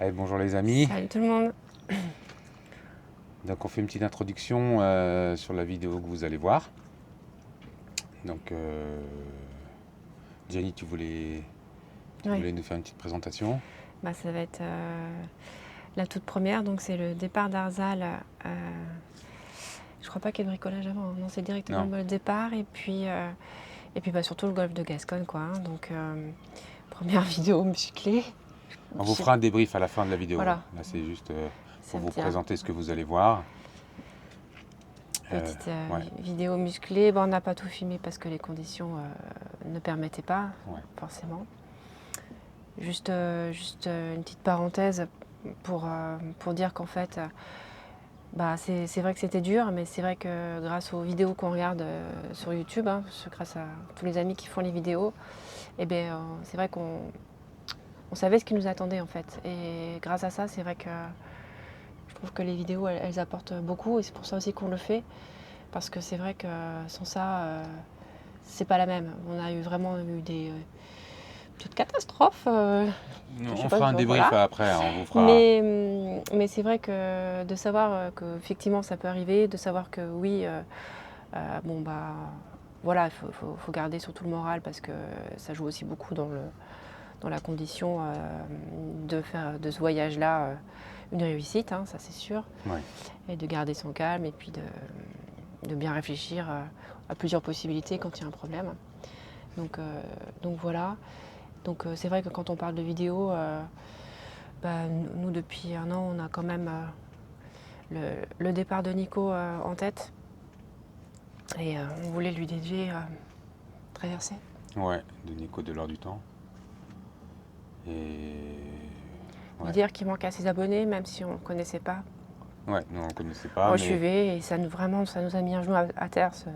Allez, bonjour les amis. Salut tout le monde. Donc on fait une petite introduction sur la vidéo que vous allez voir. Donc Jenny, tu voulais Oui, nous faire une petite présentation? ça va être la toute première. Donc c'est le départ d'Arzal. Je crois pas qu'il y ait de bricolage avant, hein. Non, c'est directement Non. le départ. Et puis surtout le golfe de Gascogne, quoi, hein. Donc première vidéo musclée. On vous fera un débrief à la fin de la vidéo, hein. Voilà, Là c'est juste ça pour me vous tient. présenter ce que vous allez voir. Petite Ouais, vidéo musclée. Bon, on n'a pas tout filmé parce que les conditions ne permettaient pas, ouais. forcément. Juste une petite parenthèse pour dire qu'en fait, c'est vrai que c'était dur, mais c'est vrai que grâce aux vidéos qu'on regarde sur YouTube, hein, grâce à tous les amis qui font les vidéos, c'est vrai qu'on savait ce qui nous attendait en fait. Et grâce à ça, c'est vrai que je trouve que les vidéos, elles apportent beaucoup et c'est pour ça aussi qu'on le fait. Parce que c'est vrai que sans ça, c'est pas la même. On a vraiment eu des petites catastrophes. On fera un débrief Voilà. après, hein, on vous fera. Mais c'est vrai que de savoir que effectivement ça peut arriver, de savoir que oui, voilà, faut garder surtout le moral parce que ça joue aussi beaucoup dans la condition de faire de ce voyage-là une réussite, hein, ça c'est sûr. Ouais. Et de garder son calme et puis de bien réfléchir à plusieurs possibilités quand il y a un problème. Donc voilà. Donc c'est vrai que quand on parle de vidéo, nous depuis un an, on a quand même le départ de Nico en tête. Et on voulait lui dédier traverser. Ouais, de Nico de l'heure du temps. Et Lui ouais, dire qu'il manque à ses abonnés, même si on ne connaissait pas. ouais, nous on connaissait pas, Moi je mais suivais et ça nous a mis un genou à terre ce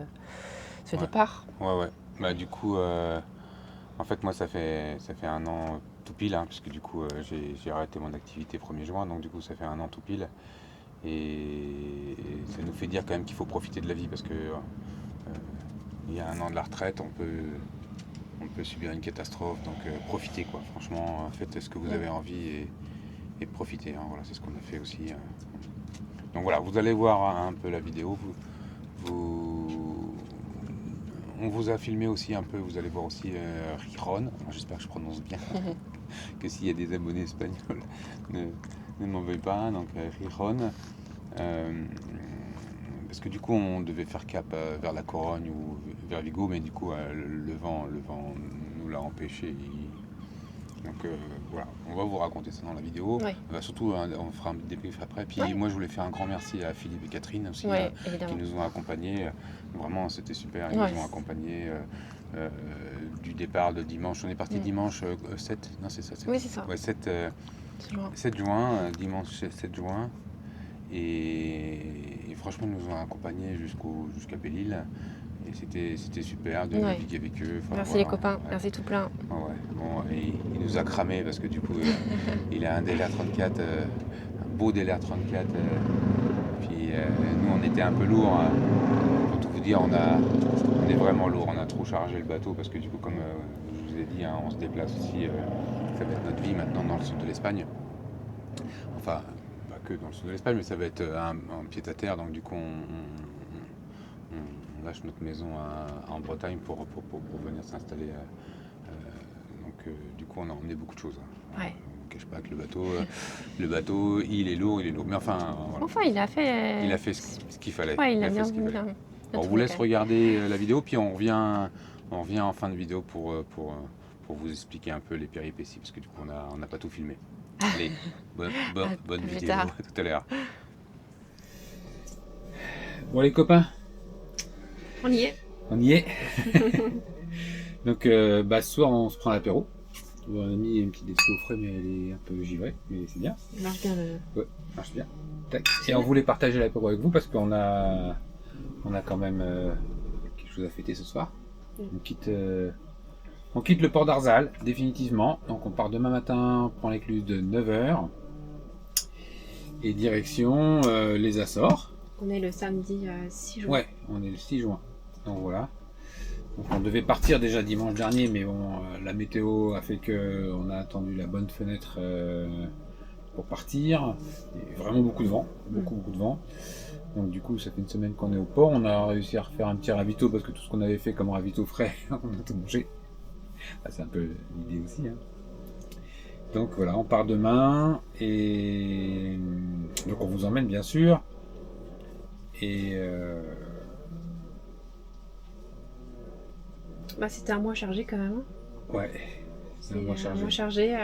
ouais, départ. ouais. Bah du coup, en fait moi ça fait un an tout pile, hein, parce que du coup j'ai arrêté mon activité 1er juin, donc du coup ça fait un an tout pile. Et ça nous fait dire quand même qu'il faut profiter de la vie parce que il y a un an de la retraite, on peut subir une catastrophe, donc profitez quoi. Franchement, faites ce que vous avez envie et profitez, hein. Voilà, c'est ce qu'on a fait aussi. Donc voilà, vous allez voir un peu la vidéo. On vous a filmé aussi un peu, vous allez voir aussi Riron. J'espère que je prononce bien, que s'il y a des abonnés espagnols, ne, ne m'en veuillez pas. Donc Riron. Parce que du coup on devait faire cap vers la Corogne ou vers Vigo, mais du coup le vent nous l'a empêché. Donc voilà, on va vous raconter ça dans la vidéo. Oui, Surtout, on fera un débrief après. Puis ouais. moi, je voulais faire un grand merci à Philippe et Catherine aussi, Ouais, qui évidemment. nous ont accompagnés. Vraiment, c'était super. Ils Ouais. nous ont accompagnés du départ de dimanche. On est parti dimanche 7, non c'est ça, Oui, c'est ça. ouais, 7, C'est loin. 7 juin, dimanche 7 juin. Et franchement, ils nous ont accompagnés jusqu'à Belle-Île. Et c'était super de Ouais. naviguer avec eux. Enfin, Merci voilà, les copains, ouais. merci tout plein. Ouais, ouais. Bon, et il nous a cramé parce que du coup, il a un DLR 34, un beau DLR 34. Puis nous, on était un peu lourd, hein. Pour tout vous dire, on est vraiment lourd. On a trop chargé le bateau parce que du coup, comme je vous ai dit, hein, on se déplace aussi. Ça va être notre vie maintenant dans le sud de l'Espagne. Enfin, pas que dans le sud de l'Espagne, mais ça va être un pied à terre. Donc du coup, on lâche notre maison en Bretagne pour venir s'installer. Donc du coup on a emmené beaucoup de choses, hein. Ouais. On ne cache pas que le bateau, il est lourd. Mais enfin, voilà. Enfin, il a fait. Il a fait ce qu'il fallait. Ouais, il Il a a fait bien, ce qu'il fallait. bien, Bon, bien on vous tourné laisse quand même. regarder la vidéo, puis on revient en fin de vidéo pour vous expliquer un peu les péripéties, parce que du coup on n'a pas tout filmé. Allez, bonne plus vidéo, tard. à tout à l'heure. Bon les copains, On y est. on y est. Donc ce soir on se prend l'apéro. On a mis une petite dessus au frais, mais elle est un peu givrée, mais c'est bien. Il marche bien le. Ouais, marche bien. Tac. Et on voulait partager l'apéro avec vous parce qu'on a quand même quelque chose à fêter ce soir. On quitte le port d'Arzal définitivement. Donc on part demain matin, on prend l'écluse de 9h et direction les Açores. On est le samedi 6 juin. Ouais, on est le 6 juin. Donc voilà. Donc on devait partir déjà dimanche dernier, mais bon, la météo a fait que on a attendu la bonne fenêtre pour partir. Et vraiment beaucoup de vent, beaucoup de vent. Donc du coup, ça fait une semaine qu'on est au port. On a réussi à refaire un petit ravito parce que tout ce qu'on avait fait comme ravito frais, on a tout mangé. C'est un peu l'idée aussi. Hein. Donc voilà, on part demain et donc on vous emmène bien sûr. Et C'était un mois chargé quand même. ouais, c'est un mois chargé. Un mois chargé.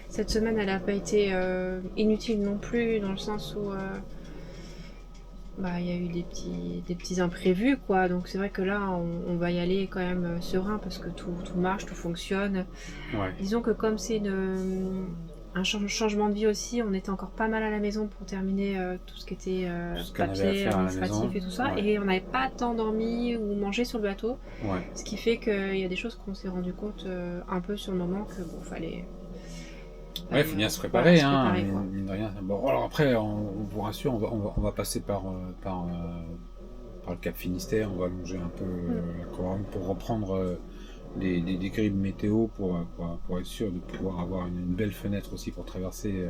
Cette semaine, elle n'a pas été inutile non plus, dans le sens où il y a eu des petits imprévus, quoi. Donc c'est vrai que là, on va y aller quand même serein parce que tout marche, tout fonctionne. Ouais. Disons que comme c'est un changement de vie aussi, on était encore pas mal à la maison pour terminer tout ce qui était papier, administratif et tout ça. Ouais. Et on n'avait pas tant dormi ou mangé sur le bateau. Ouais. Ce qui fait qu'il y a des choses qu'on s'est rendu compte un peu sur le moment que fallait. Ouais, il faut bien se préparer, hein, préparer, mine de rien. Bon, alors après, on vous rassure, on va passer par le Cap Finistère, on va longer un peu la Corogne pour reprendre des grilles météo pour être sûr de pouvoir avoir une belle fenêtre aussi pour traverser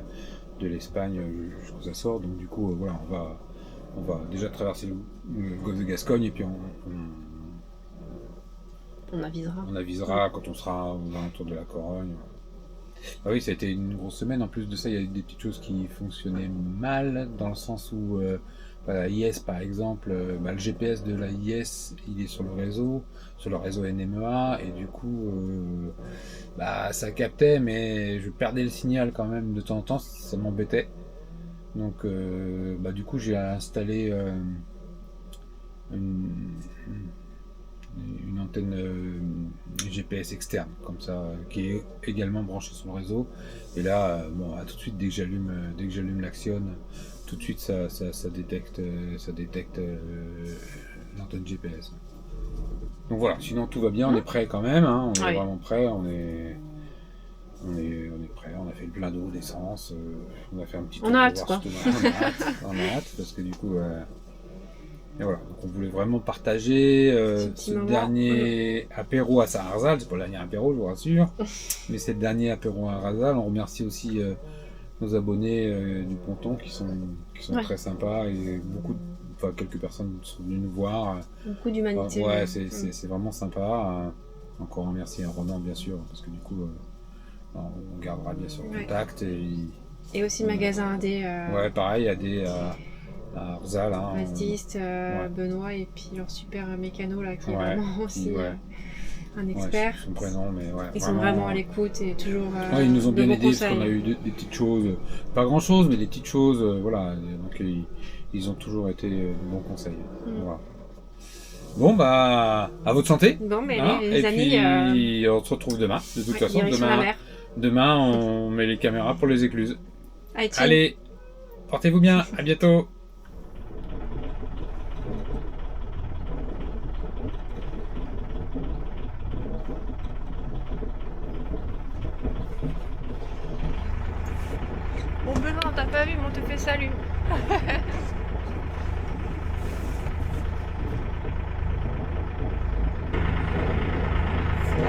de l'Espagne jusqu'aux Açores. Donc du coup, voilà, on va déjà traverser le golfe de Gascogne et puis on avisera. On avisera quand on sera aux alentours de la Corogne. Ah oui, ça a été une grosse semaine. En plus de ça, il y a des petites choses qui fonctionnaient mal, dans le sens où la IS, par exemple, le GPS de la IS, il est sur le réseau NMEA, et du coup, ça captait, mais je perdais le signal quand même de temps en temps, ça m'embêtait. Donc, du coup, j'ai installé une antenne GPS externe comme ça qui est également branchée sur le réseau, et là tout de suite dès que j'allume l'Axion, tout de suite ça détecte l'antenne GPS. Donc voilà, sinon tout va bien, on est prêt quand même, hein, on est vraiment prêt, on est prêt, on a fait le plein d'eau, d'essence, on a fait un petit tour, on a hâte parce que du coup et voilà, donc on voulait vraiment partager ce dernier apéro à Saint-Arzal. C'est pas le dernier apéro, je vous rassure, mais c'est le dernier apéro à Arzal. On remercie aussi nos abonnés du ponton qui sont très sympas, et quelques personnes sont venues nous voir. Beaucoup d'humanité. C'est vraiment sympa. Encore un merci à Ronan, bien sûr, parce que du coup, on gardera bien sûr le contact. Et aussi magasin AD. Ouais, pareil, AD à Arzal, Asdist, Benoît, et puis leur super mécano là, qui est vraiment aussi un expert. Son prénom, mais ils sont vraiment à l'écoute et toujours. Ils nous ont bien aidés parce qu'on a eu des petites choses, pas grand chose, mais des petites choses, voilà. Donc ils ont toujours été de bons conseils. Voilà. Bon à votre santé. Bon, mais les amis. Puis on se retrouve demain. De toute façon, demain on met les caméras pour les écluses. Allez, portez-vous bien. À bientôt. Bon, Benoît, on t'a pas vu, mais on te fait salut.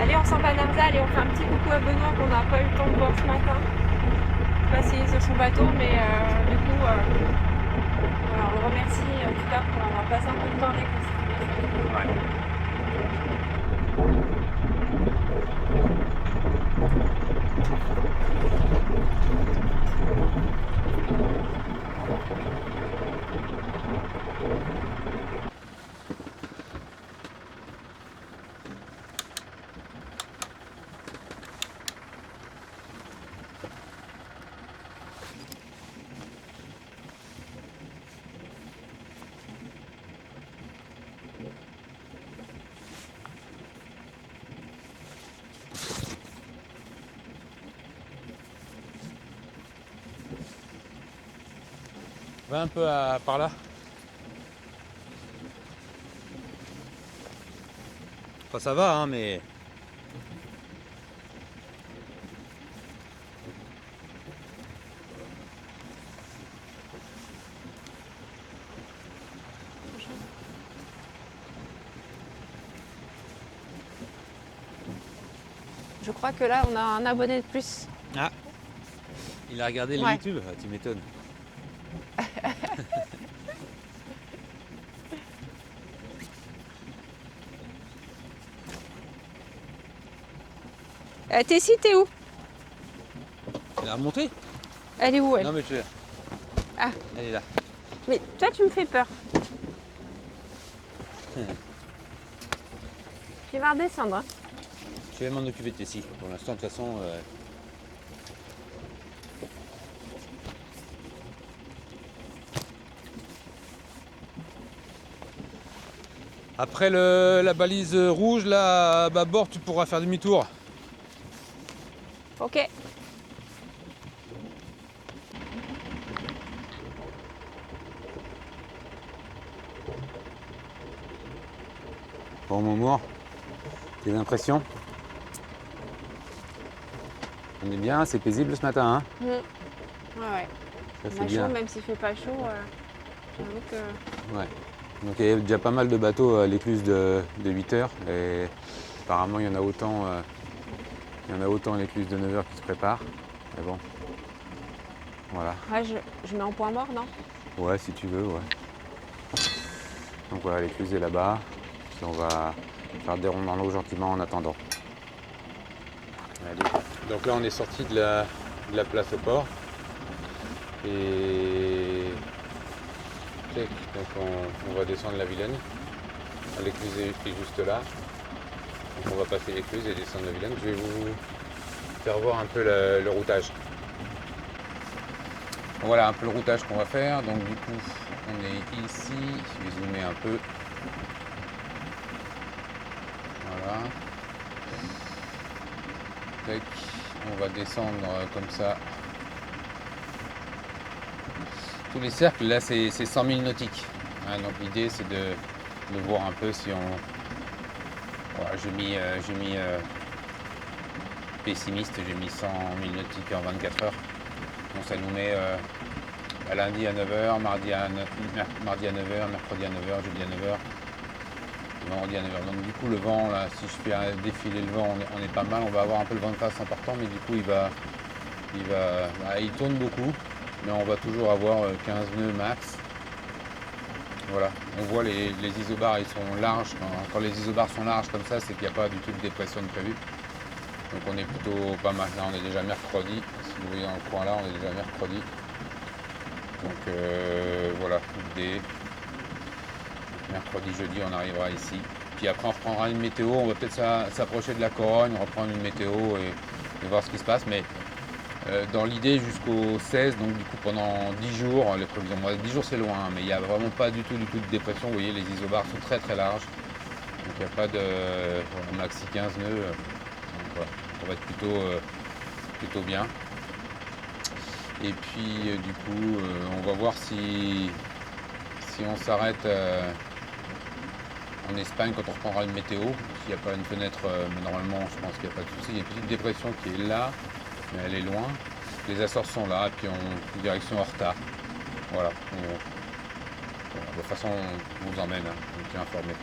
Allez, on s'en va à Arzal et on fait un petit coucou à Benoît qu'on n'a pas eu le temps de voir ce matin. Passer sur son bateau, mais du coup, on le remercie en tout cas pour avoir passé un peu de temps avec nous. Va un peu par là. Enfin, ça va, hein, mais... Je crois que là, on a un abonné de plus. Ah. Il a regardé le Ouais. YouTube, tu m'étonnes. Tessie, t'es où? Elle a remonté? Elle est où, elle? Non mais tu... Ah. Elle est là. Mais toi, tu me fais peur. Tu vas redescendre. Hein. Je vais m'en occuper de Tessie. Pour l'instant, de toute façon... Après la balise rouge, là, à bâbord, tu pourras faire demi-tour. Ok. Bon, Momour, tes impressions? On est bien, c'est paisible ce matin, hein? Ouais, ouais. Ça, On c'est a bien. chaud, même s'il fait pas chaud. J'avoue que... Ouais. Donc il y a déjà pas mal de bateaux à l'écluse de 8 heures et apparemment il y en a autant à l'écluse de 9 heures qui se préparent. Mais bon, voilà. Ouais, je mets en point mort, non? Ouais, si tu veux, ouais. Donc voilà, l'écluse est là-bas. Puis on va faire des ronds dans l'eau gentiment en attendant. Allez. Donc là on est sorti de la place au port. Et check. Donc on va descendre la Vilaine. L'écluse est juste là. Donc on va passer l'écluse et descendre la Vilaine. Je vais vous faire voir un peu le routage. Voilà un peu le routage qu'on va faire. Donc du coup on est ici. Je vais zoomer un peu. Voilà. Tac. On va descendre comme ça. Tous les cercles là c'est 100 000 nautiques. Hein, donc l'idée c'est de voir un peu si on... Voilà, j'ai mis pessimiste, j'ai mis 100 000 nautiques en 24 heures. Donc ça nous met lundi à 9h, mardi à 9h, mercredi à 9h, jeudi à 9h, vendredi à 9h. Donc du coup le vent, là, si je fais défiler le vent, on est pas mal, on va avoir un peu le vent de face important, mais du coup il tourne beaucoup, mais on va toujours avoir 15 nœuds max. Voilà, on voit les isobars, ils sont larges. Quand les isobars sont larges comme ça, c'est qu'il n'y a pas du tout de dépression de prévu. Donc on est plutôt pas mal. Là on est déjà mercredi. Si vous voyez dans le coin là, on est déjà mercredi. Donc voilà, l'idée. Mercredi, jeudi, on arrivera ici. Puis après on reprendra une météo. On va peut-être s'approcher de la Corogne, reprendre une météo et voir ce qui se passe. Mais dans l'idée jusqu'au 16, donc du coup pendant 10 jours, les prévisions, 10 jours c'est loin, hein, mais il n'y a vraiment pas du tout de dépression. Vous voyez, les isobars sont très très larges, donc il n'y a pas de maxi 15 nœuds, donc voilà, on va être plutôt bien. Et puis du coup on va voir si on s'arrête en Espagne quand on reprendra une météo, s'il n'y a pas une fenêtre, mais normalement je pense qu'il n'y a pas de souci. Il y a une petite dépression qui est là, mais elle est loin. Les Açores sont là, et puis on direction Horta. Voilà. De toute façon, on vous emmène, hein, on tient informé.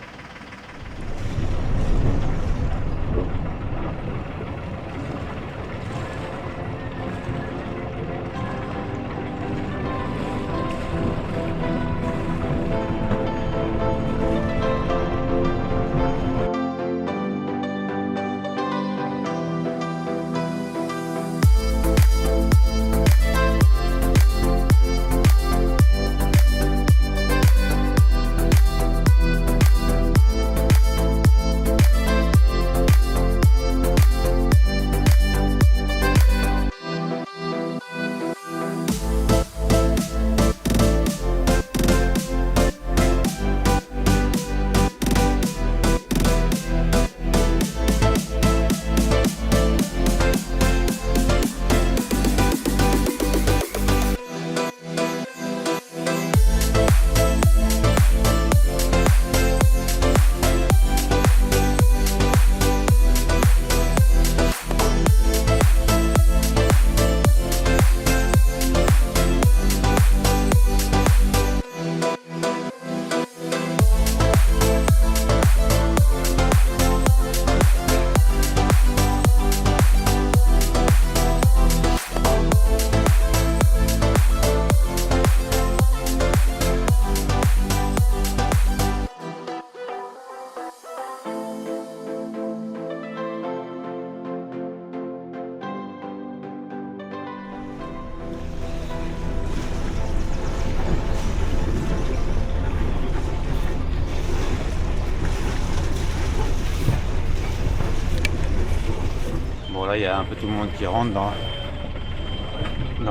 il y a un peu tout le monde qui rentre dans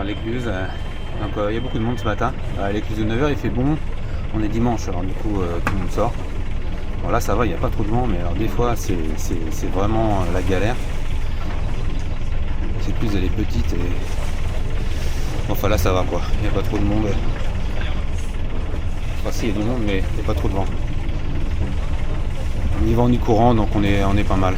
l'écluse. Donc il y a beaucoup de monde ce matin. À l'écluse de 9h, il fait bon. On est dimanche, alors du coup tout le monde sort. Bon là ça va, il n'y a pas trop de vent, mais alors des fois c'est vraiment la galère. Cette écluse elle est petite et enfin là ça va quoi, il n'y a pas trop de monde. Enfin si, il y a du monde mais il n'y a pas trop de vent. Ni vent ni courant, donc on est pas mal.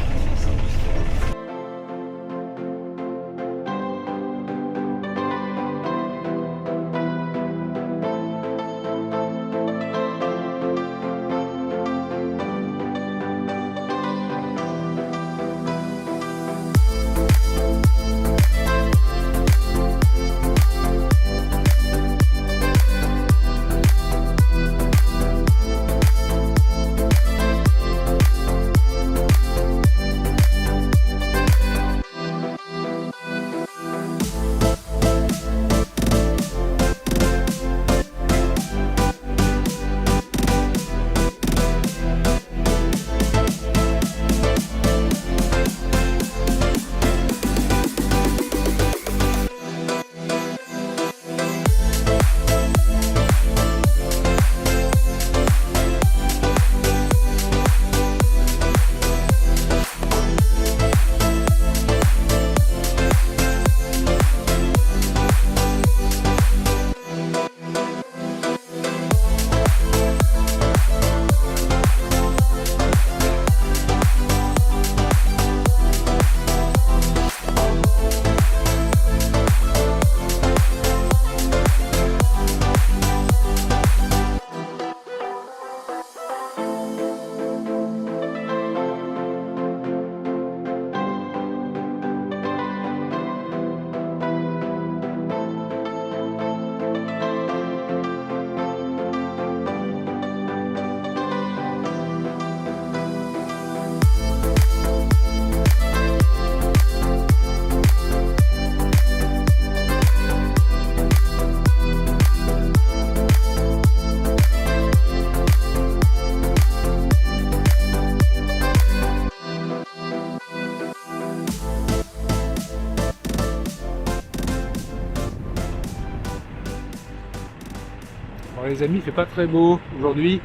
Bon, les amis, il fait pas très beau aujourd'hui.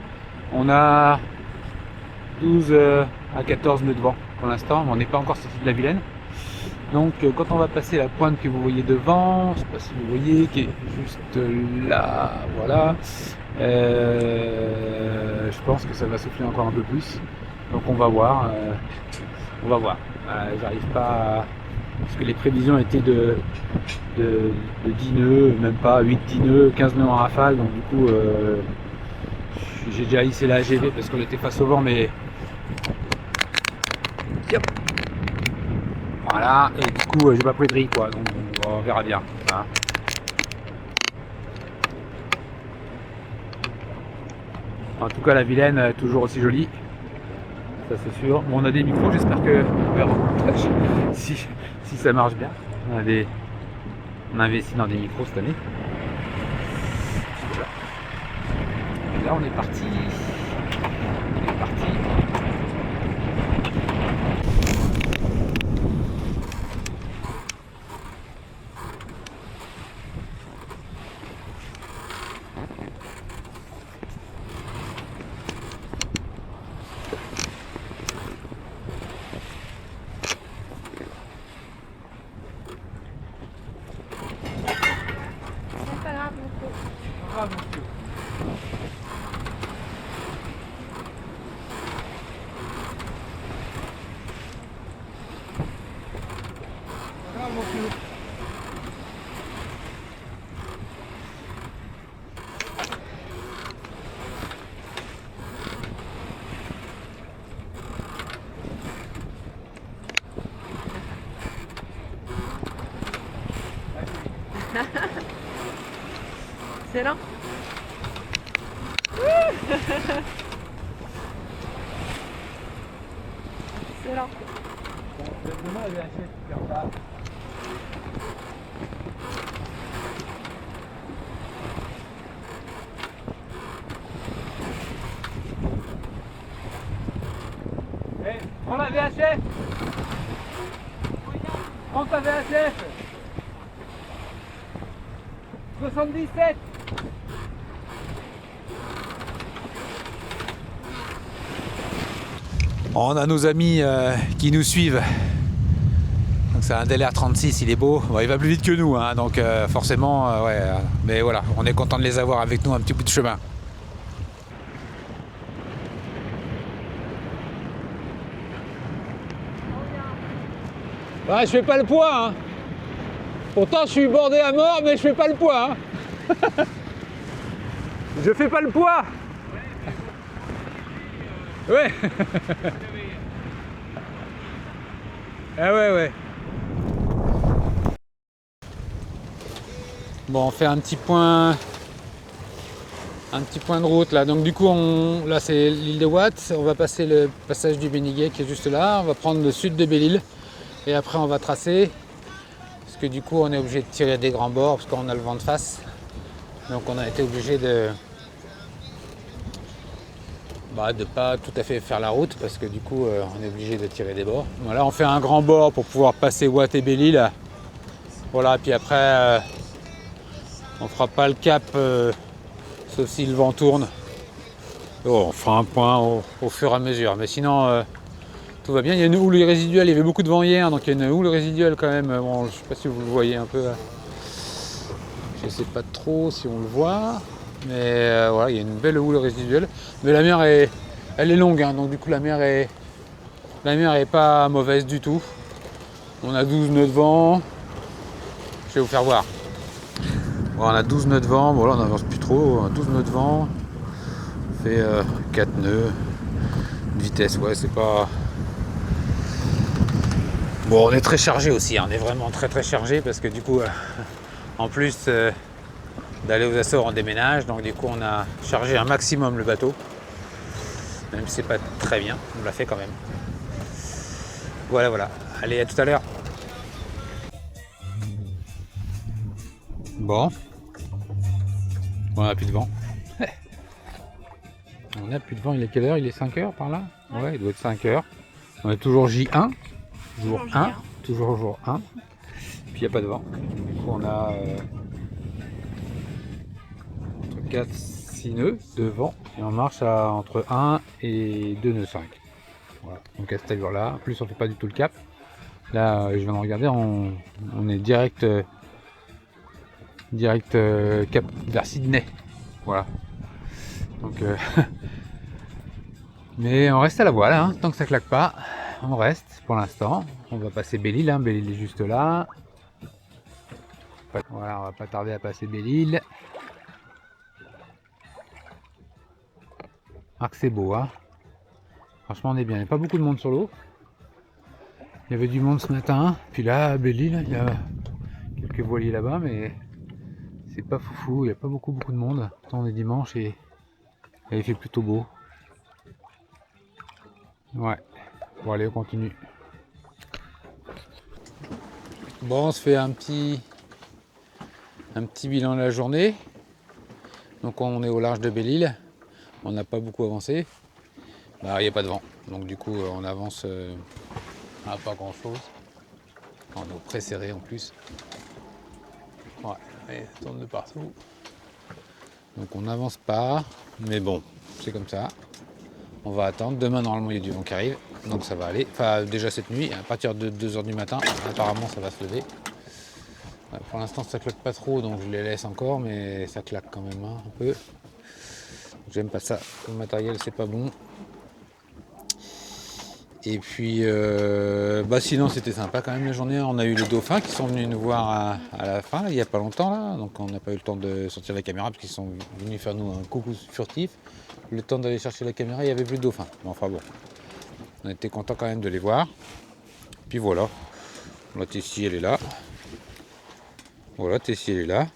On a 12 à 14 nœuds de vent pour l'instant, mais on n'est pas encore sorti de la Vilaine. Donc quand on va passer la pointe que vous voyez devant, je sais pas si vous voyez, qui est juste là, voilà, je pense que ça va souffler encore un peu plus. Donc on va voir, j'arrive pas à... Parce que les prévisions étaient de 10 nœuds, même pas 8-10 nœuds, 15 nœuds en rafale, donc du coup j'ai déjà hissé la AGV parce qu'on était face au vent, mais yep. Voilà, et du coup j'ai pas pris de riz quoi, donc on verra bien. Hein. En tout cas la Vilaine toujours aussi jolie, ça c'est sûr. Bon, on a des micros, j'espère que on verra si ça marche bien. On a investi dans des micros cette année. Voilà. Et là on est parti. Excellent. Excellent. On la VHF. Prends ta VHF. 77. On a nos amis qui nous suivent. Donc c'est un DLR 36, il est beau. Bon, il va plus vite que nous, hein, donc forcément, ouais. Mais voilà, on est content de les avoir avec nous un petit bout de chemin. Ah, je fais pas le poids, hein. Pourtant je suis bordé à mort, mais je fais pas le poids, hein. Je fais pas le poids. Ouais. Ah ouais. Bon, on fait un petit point de route là. Donc du coup, là c'est l'île de Watt. On va passer le passage du Beniguet qui est juste là. On va prendre le sud de Belle-Île et après on va tracer. Parce que du coup, on est obligé de tirer des grands bords parce qu'on a le vent de face. Donc on a été obligé de pas tout à fait faire la route parce que du coup on est obligé de tirer des bords. Voilà, on fait un grand bord pour pouvoir passer Watt et Belle-Île. Voilà, puis après on fera pas le cap sauf si le vent tourne. Oh, on fera un point au fur et à mesure. Mais sinon tout va bien. Il y a une houle résiduelle, il y avait beaucoup de vent hier, donc il y a une houle résiduelle quand même. Bon, je sais pas si vous le voyez un peu. Je sais pas trop si on le voit. Mais voilà, il y a une belle houle résiduelle. Mais la mer elle est longue, hein, donc du coup la mer est pas mauvaise du tout. On a 12 nœuds de vent. Je vais vous faire voir. Bon, on a 12 nœuds de vent. Bon là on n'avance plus trop. On a 12 nœuds de vent. On fait 4 nœuds. Une vitesse, ouais, c'est pas. Bon, on est très chargé aussi. Hein. On est vraiment très chargé parce que du coup, en plus d'aller aux Açores, on déménage, donc du coup on a chargé un maximum le bateau, même si c'est pas très bien, on l'a fait quand même. Voilà, allez, à tout à l'heure. Bon, on a plus de vent. On a plus de vent, il est quelle heure? Il est 5h par là? Ouais, il doit être 5h. On est toujours J1, toujours jour 1, puis il n'y a pas de vent. Du coup on a 4, 6 nœuds de vent et on marche entre 1 et 2 nœuds 5. Voilà. Donc à cette allure là, en plus on fait pas du tout le cap. Là je viens de regarder, on est direct cap vers Sydney. Voilà. Donc mais on reste à la voile, hein. Tant que ça claque pas, on reste pour l'instant. On va passer Belle-Île, hein. Belle-Île est juste là. Voilà, on va pas tarder à passer Belle-Île. Ah, que c'est beau, hein. Franchement, on est bien. Il n'y a pas beaucoup de monde sur l'eau. Il y avait du monde ce matin. Puis là, à Belle-Île, il y a quelques voiliers là-bas, mais c'est pas foufou. Il n'y a pas beaucoup de monde. Pourtant, on est dimanche et il fait plutôt beau. Ouais. Bon, allez, on continue. Bon, on se fait un petit bilan de la journée. Donc, on est au large de Belle-Île. On n'a pas beaucoup avancé. Bah, il n'y a pas de vent. Donc, du coup, on avance à pas grand-chose. On est très serré en plus. Ouais, et ça tourne de partout. Donc, on n'avance pas. Mais bon, c'est comme ça. On va attendre. Demain, normalement, il y a du vent qui arrive. Donc, ça va aller. Enfin, déjà cette nuit, à partir de 2h du matin, apparemment, ça va se lever. Ouais, pour l'instant, ça claque pas trop, donc je les laisse encore, mais ça claque quand même un peu. J'aime pas ça. Le matériel, c'est pas bon. Et puis, sinon, c'était sympa quand même la journée. On a eu les dauphins qui sont venus nous voir à la fin, là, il y a pas longtemps, là. Donc, on n'a pas eu le temps de sortir la caméra parce qu'ils sont venus faire nous un coucou furtif. Le temps d'aller chercher la caméra, il n'y avait plus de dauphins. Bon, enfin bon, on était content quand même de les voir. Puis voilà, la Tessie, elle est là. Voilà, Tessie, elle est là.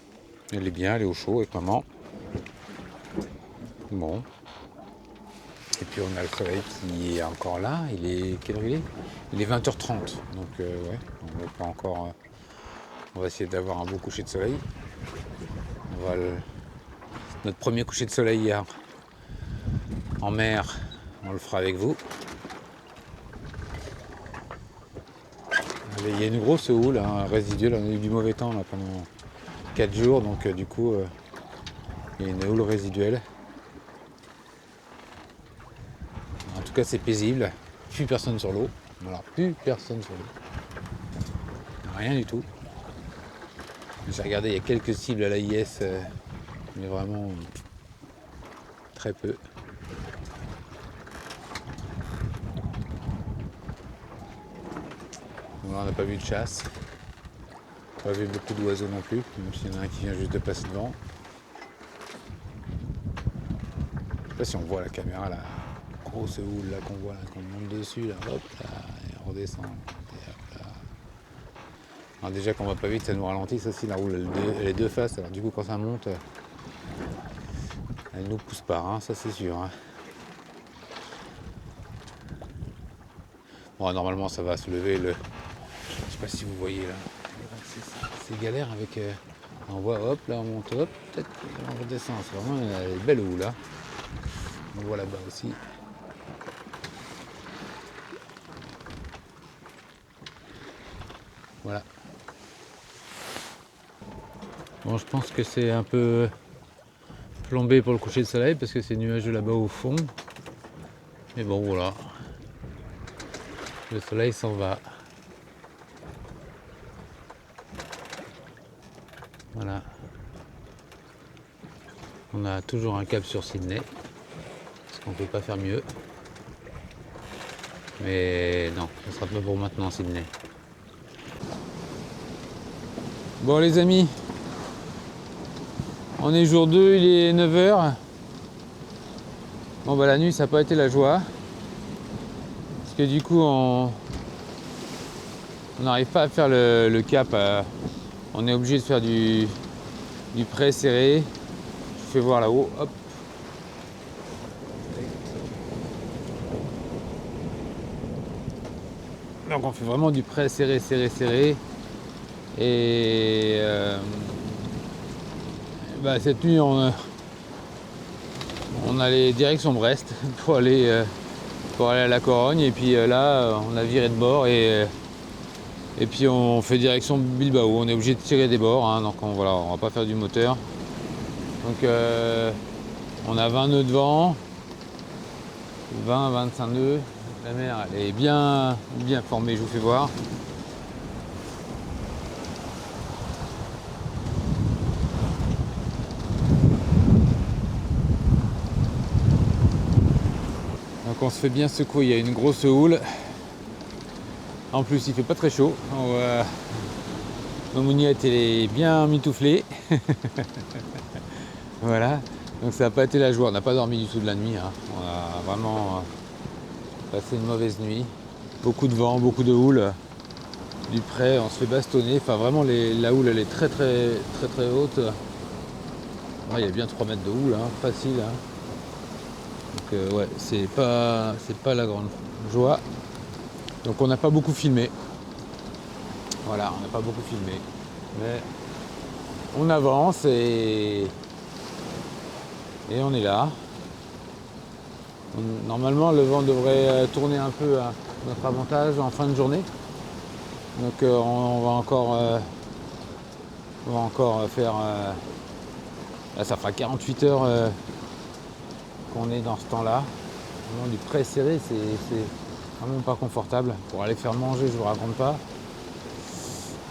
Elle est bien, elle est au chaud avec maman. Bon. Et puis on a le soleil qui est encore là. Il est quelle heure il est? Il est 20h30. Donc ouais, on va pas encore. On va essayer d'avoir un beau coucher de soleil. Notre premier coucher de soleil hier en mer, on le fera avec vous. Il y a une grosse houle résiduelle, on a eu du mauvais temps là, pendant 4 jours, donc du coup il y a une houle résiduelle. En tout cas c'est paisible, plus personne sur l'eau. Voilà, plus personne sur l'eau. Rien du tout. J'ai regardé, il y a quelques cibles à l'AIS, mais vraiment très peu. Bon, là, on n'a pas vu de chasse. Pas vu beaucoup d'oiseaux non plus, même s'il y en a un qui vient juste de passer devant. Je sais pas si on voit la caméra, la grosse houle là qu'on voit, là, qu'on monte dessus, là, hop, là, et on redescend. Et hop, là. Alors déjà qu'on va pas vite, ça nous ralentit, ça aussi la houle, elle est deux faces, alors du coup quand ça monte, elle nous pousse pas, hein, ça c'est sûr. Hein. Bon, normalement ça va se lever, je sais pas si vous voyez là, c'est galère avec, on voit hop, là on monte, hop, peut-être on redescend, c'est vraiment une belle houle là. On voit là-bas aussi. Voilà. Bon, je pense que c'est un peu plombé pour le coucher de soleil parce que c'est nuageux là-bas au fond. Mais bon, voilà. Le soleil s'en va. Voilà. On a toujours un cap sur Sydney. Parce qu'on ne peut pas faire mieux. Mais non, ce sera pas pour maintenant Sydney. Bon les amis, on est jour 2, il est 9h. Bon bah la nuit ça n'a pas été la joie. Parce que du coup on n'arrive pas à faire le cap. On est obligé de faire du près serré. Je fais voir là-haut, hop. Donc on fait vraiment du près serré, serré, serré. Et bah, cette nuit on allait direction Brest pour aller à la Corogne et puis là on a viré de bord et puis on fait direction Bilbao. On est obligé de tirer des bords, hein, donc voilà, on va pas faire du moteur. Donc on a 20 nœuds de vent, 20-25 nœuds. La mer elle est bien formée, je vous fais voir. Donc on se fait bien secouer, il y a une grosse houle. En plus il fait pas très chaud. Ma mougnette elle est bien mitouflée. Voilà. Donc ça n'a pas été la joie, on n'a pas dormi du tout de la nuit. Hein. On a vraiment passé une mauvaise nuit. Beaucoup de vent, beaucoup de houle. Du près, on se fait bastonner. Enfin vraiment la houle elle est très haute. Il y a bien 3 mètres de houle, hein, facile. Hein. Donc ouais, c'est pas la grande joie. Donc on n'a pas beaucoup filmé. Voilà, on n'a pas beaucoup filmé. Mais on avance et on est là. Normalement le vent devrait tourner un peu à notre avantage en fin de journée. Donc on va encore faire... là ça fera 48 heures qu'on est dans ce temps-là. Vraiment du près serré, c'est vraiment pas confortable. Pour aller faire manger, je vous raconte pas.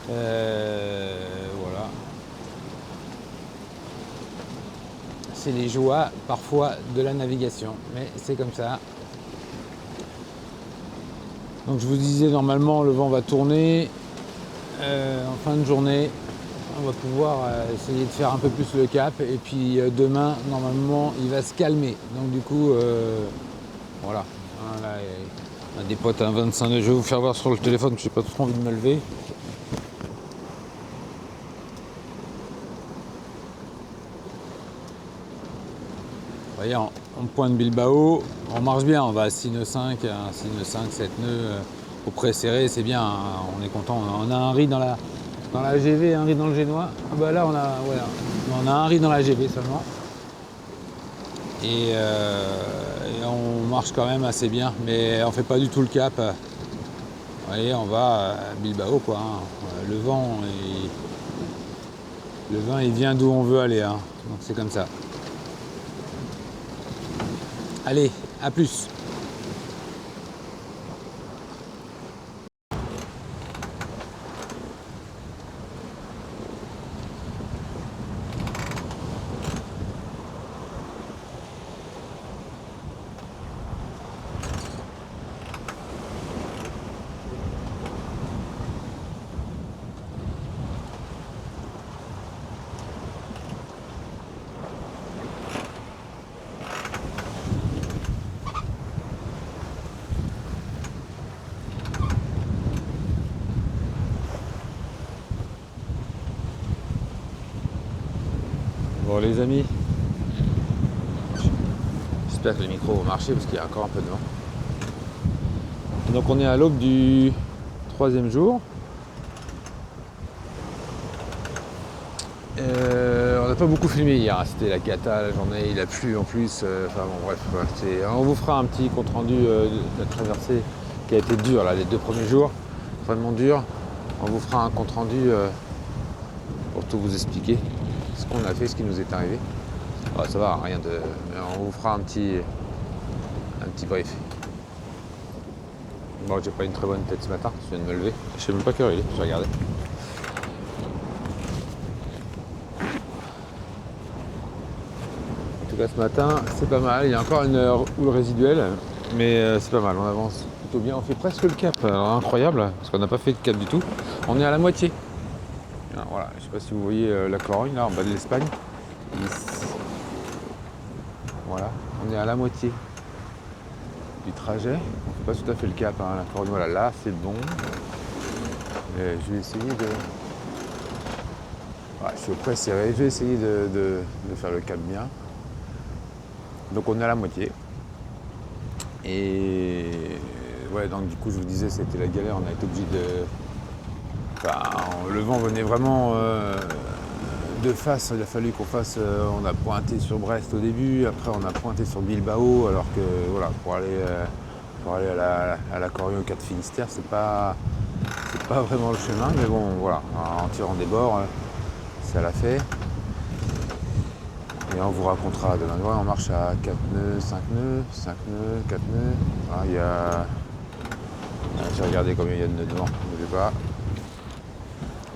Voilà. C'est les joies parfois de la navigation, mais c'est comme ça. Donc je vous disais, normalement le vent va tourner en fin de journée. On va pouvoir essayer de faire un peu plus le cap et puis demain normalement il va se calmer. Donc du coup voilà. Là, on a des potes à 25 nœuds. Je vais vous faire voir sur le téléphone, je n'ai pas trop envie de me lever. Vous voyez, en pointe Bilbao, on marche bien, on va à 6 nœuds 5, 7 nœuds au près serré, c'est bien, hein, on est content. On a un riz dans la GV, un riz dans le génois. Bah là on a un riz dans la GV seulement. Et on marche quand même assez bien, mais on fait pas du tout le cap. voyez, on va à Bilbao, quoi. Hein. Le vent, il vient d'où on veut aller. Hein. Donc c'est comme ça. Allez, à plus. Bon les amis, j'espère que le micro va marcher parce qu'il y a encore un peu de vent. Donc on est à l'aube du 3e jour. On n'a pas beaucoup filmé hier, c'était la cata, la journée, il a plu en plus. Enfin bon bref, voilà, on vous fera un petit compte rendu de la traversée qui a été dure là, les 2 premiers jours, vraiment dur. On vous fera un compte rendu pour tout vous expliquer ce qu'on a fait, ce qui nous est arrivé. Oh, ça va, rien de. Mais on vous fera un petit brief. Bon, j'ai pas une très bonne tête ce matin, je viens de me lever. Je sais même pas quelle heure il est, je vais regarder. En tout cas, ce matin, c'est pas mal. Il y a encore une houle résiduelle, mais c'est pas mal. On avance plutôt bien. On fait presque le cap. Alors, incroyable, parce qu'on n'a pas fait de cap du tout. On est à la moitié. Alors, voilà, je sais pas si vous voyez la Corogne là en bas de l'Espagne. Voilà, on est à la moitié du trajet. On fait pas tout à fait le cap, hein. La Corogne, voilà, là c'est bon. Je vais essayer de. Ouais, je suis au près serré, je vais essayer de faire le cap bien. Donc on est à la moitié. Et ouais, donc du coup je vous disais c'était la galère, on a été obligé de. Enfin, le vent venait vraiment de face, il a fallu qu'on fasse. On a pointé sur Brest au début, après on a pointé sur Bilbao, alors que voilà, pour aller à la Corogne au Cap Finistère, c'est pas vraiment le chemin, mais bon voilà, en tirant des bords, ça l'a fait. Et on vous racontera demain. Ouais, on marche à 4 nœuds, 5 nœuds, 5 nœuds, 4 nœuds. Ah, il y a. J'ai regardé combien il y a de nœuds de vent, je ne sais pas.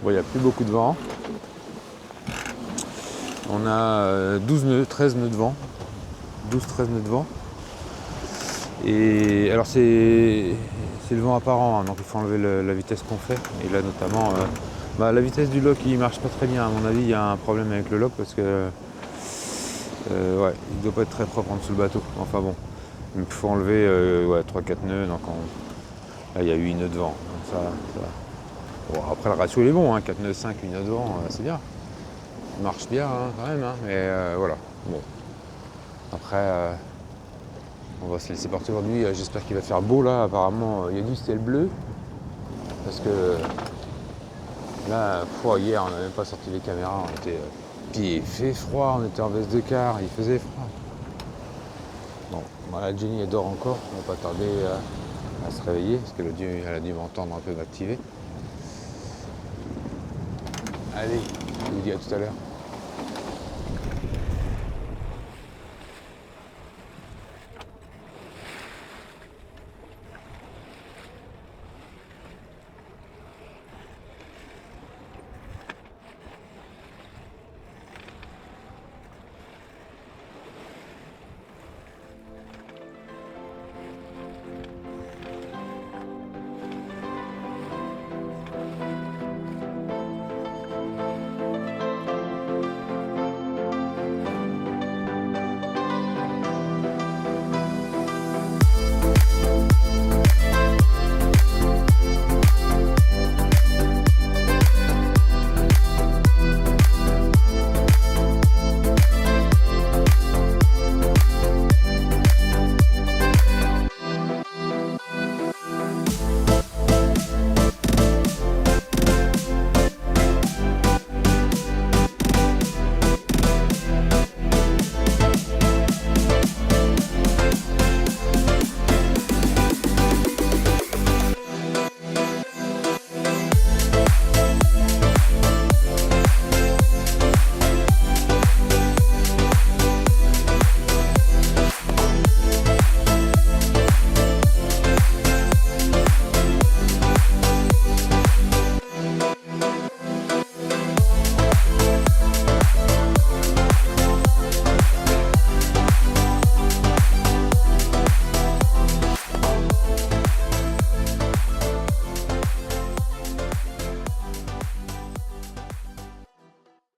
Bon, il n'y a plus beaucoup de vent. On a 12 nœuds, 13 nœuds de vent. 12-13 nœuds de vent. Et alors c'est le vent apparent, hein, donc il faut enlever la vitesse qu'on fait. Et là notamment, la vitesse du lock il marche pas très bien. À mon avis, il y a un problème avec le lock parce que ouais, il doit pas être très propre en dessous le bateau. Enfin bon, il faut enlever 3-4 nœuds. Donc là il y a 8 nœuds de vent. Donc ça. Bon, après le ratio il est bon, hein, 4 nœuds 5, 8 nœuds de vent, c'est bien. Il marche bien hein, quand même, hein, mais voilà. Bon. Après, on va se laisser porter aujourd'hui. J'espère qu'il va faire beau là. Apparemment, il y a du ciel bleu. Parce que là, hier, on n'a même pas sorti les caméras. On était. Puis il fait froid, on était en veste de quart, il faisait froid. Bon, voilà, Jenny elle dort encore. On va pas tarder à se réveiller parce qu'elle a dû m'entendre un peu m'activer. Allez, je vous dis à tout à l'heure.